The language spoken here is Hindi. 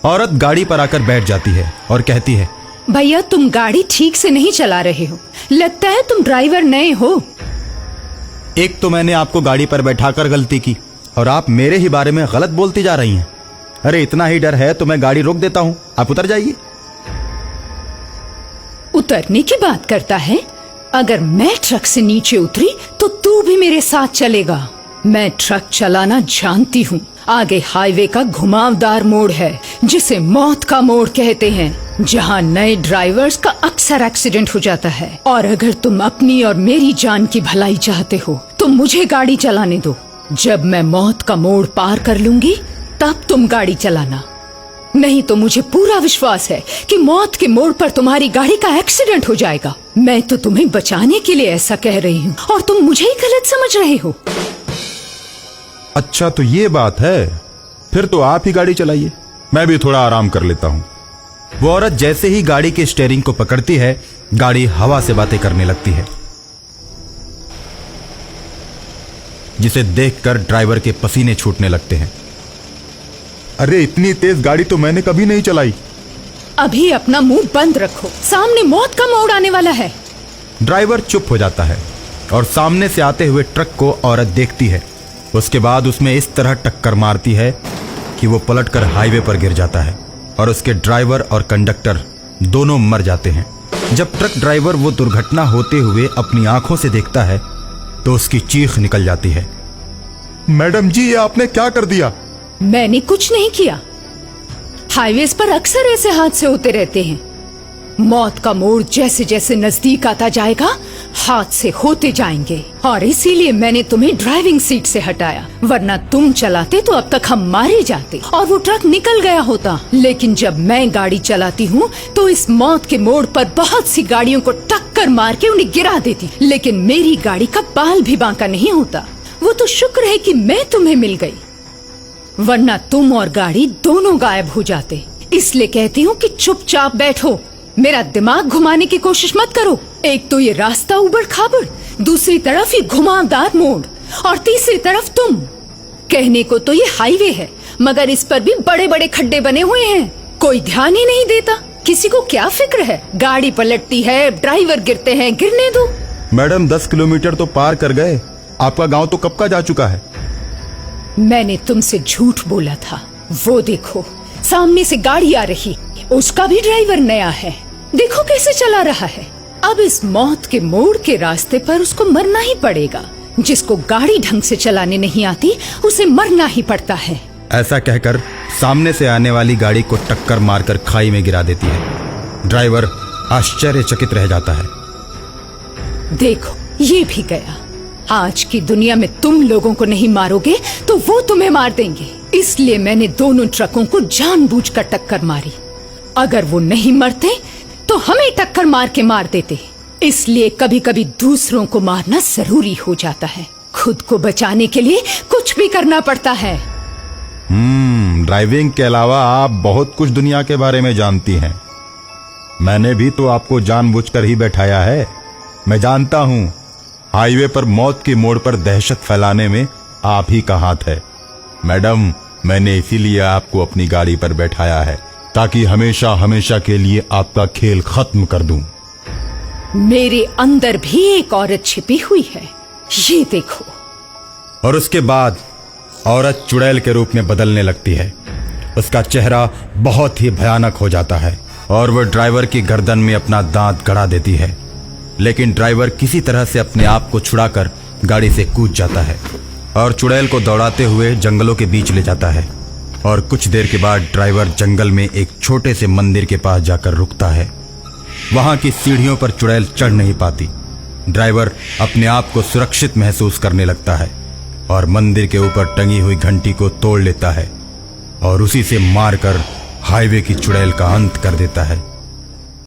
औरत गाड़ी पर आकर बैठ जाती है और कहती है, भैया तुम गाड़ी ठीक से नहीं चला रहे हो, लगता है तुम ड्राइवर नए हो। एक तो मैंने आपको गाड़ी पर बैठाकर गलती की और आप मेरे ही बारे में गलत बोलती जा रही हैं। अरे इतना ही डर है तो मैं गाड़ी रोक देता हूं, आप उतर जाइए। उतरने की बात करता है? अगर मैं ट्रक से नीचे उतरी तो तू भी मेरे साथ चलेगा। मैं ट्रक चलाना जानती हूँ। आगे हाईवे का घुमावदार मोड़ है जिसे मौत का मोड़ कहते हैं, जहाँ नए ड्राइवर्स का अक्सर एक्सीडेंट हो जाता है। और अगर तुम अपनी और मेरी जान की भलाई चाहते हो तो मुझे गाड़ी चलाने दो। जब मैं मौत का मोड़ पार कर लूंगी तब तुम गाड़ी चलाना। नहीं तो मुझे पूरा विश्वास है कि मौत के मोड़ पर तुम्हारी गाड़ी का एक्सीडेंट हो जाएगा। मैं तो तुम्हें बचाने के लिए ऐसा कह रही हूँ और तुम मुझे ही गलत समझ रहे हो। अच्छा तो ये बात है, फिर तो आप ही गाड़ी चलाइए, मैं भी थोड़ा आराम कर लेता हूं। वो औरत जैसे ही गाड़ी के स्टीयरिंग को पकड़ती है, गाड़ी हवा से बातें करने लगती है, जिसे देखकर ड्राइवर के पसीने छूटने लगते हैं। अरे इतनी तेज गाड़ी तो मैंने कभी नहीं चलाई। अभी अपना मुंह बंद रखो, सामने मौत का मोड़ आने वाला है। ड्राइवर चुप हो जाता है और सामने से आते हुए ट्रक को औरत देखती है। उसके बाद उसमें इस तरह टक्कर मारती है कि वो पलटकर हाईवे पर गिर जाता है और उसके ड्राइवर और कंडक्टर दोनों मर जाते हैं। जब ट्रक ड्राइवर वो दुर्घटना होते हुए अपनी आंखों से देखता है तो उसकी चीख निकल जाती है, मैडम जी ये आपने क्या कर दिया? मैंने कुछ नहीं किया। हाईवेज पर अक्सर ऐसे हादसे होते रहते हैं। मौत का मोड़ जैसे जैसे नजदीक आता जाएगा हादसे होते जाएंगे और इसीलिए मैंने तुम्हें ड्राइविंग सीट से हटाया, वरना तुम चलाते तो अब तक हम मारे जाते और वो ट्रक निकल गया होता। लेकिन जब मैं गाड़ी चलाती हूँ तो इस मौत के मोड़ पर बहुत सी गाड़ियों को टक्कर मार के उन्हें गिरा देती, लेकिन मेरी गाड़ी का बाल भी बांका नहीं होता। वो तो शुक्र है कि मैं तुम्हें मिल गई, वरना तुम और गाड़ी दोनों गायब हो जाते। इसलिए कहती हूँ कि चुपचाप बैठो, मेरा दिमाग घुमाने की कोशिश मत करो। एक तो ये रास्ता उबड़ खाबड़, दूसरी तरफ ये घुमावदार मोड़ और तीसरी तरफ तुम। कहने को तो ये हाईवे है मगर इस पर भी बड़े बड़े खड्डे बने हुए हैं, कोई ध्यान ही नहीं देता। किसी को क्या फिक्र है? गाड़ी पलटती है, ड्राइवर गिरते हैं, गिरने दो। मैडम 10 किलोमीटर तो पार कर गए, आपका गांव तो कब का जा चुका है। मैंने तुमसे झूठ बोला था। वो देखो सामने से गाड़ी आ रही, उसका भी ड्राइवर नया है, देखो कैसे चला रहा है। अब इस मौत के मोड़ के रास्ते पर उसको मरना ही पड़ेगा। जिसको गाड़ी ढंग से चलाने नहीं आती उसे मरना ही पड़ता है। ऐसा कहकर सामने से आने वाली गाड़ी को टक्कर मारकर खाई में गिरा देती है। ड्राइवर आश्चर्यचकित रह जाता है। देखो ये भी गया। आज की दुनिया में तुम लोगों को नहीं मारोगे तो वो तुम्हें मार देंगे, इसलिए मैंने दोनों ट्रकों को जानबूझकर टक्कर मारी। अगर वो नहीं मरते तो हमें टक्कर मार के मार देते। इसलिए कभी कभी दूसरों को मारना जरूरी हो जाता है। खुद को बचाने के लिए कुछ भी करना पड़ता है। ड्राइविंग के अलावा आप बहुत कुछ दुनिया के बारे में जानती हैं। मैंने भी तो आपको जानबूझकर ही बैठाया है। मैं जानता हूं हाईवे पर मौत के मोड़ पर दहशत फैलाने में आप ही का हाथ है। मैडम मैंने इसीलिए आपको अपनी गाड़ी पर बैठाया है ताकि हमेशा हमेशा के लिए आपका खेल खत्म कर दूं। मेरे अंदर भी एक औरत छिपी हुई है, ये देखो। और उसके बाद औरत चुड़ैल के रूप में बदलने लगती है। उसका चेहरा बहुत ही भयानक हो जाता है और वह ड्राइवर की गर्दन में अपना दांत गड़ा देती है। लेकिन ड्राइवर किसी तरह से अपने आप को छुड़ाकर गाड़ी से कूद जाता है और चुड़ैल को दौड़ाते हुए जंगलों के बीच ले जाता है। और कुछ देर के बाद ड्राइवर जंगल में एक छोटे से मंदिर के पास जाकर रुकता है। वहां की सीढ़ियों पर चुड़ैल चढ़ नहीं पाती। ड्राइवर अपने आप को सुरक्षित महसूस करने लगता है और मंदिर के ऊपर टंगी हुई घंटी को तोड़ लेता है और उसी से मारकर हाईवे की चुड़ैल का अंत कर देता है।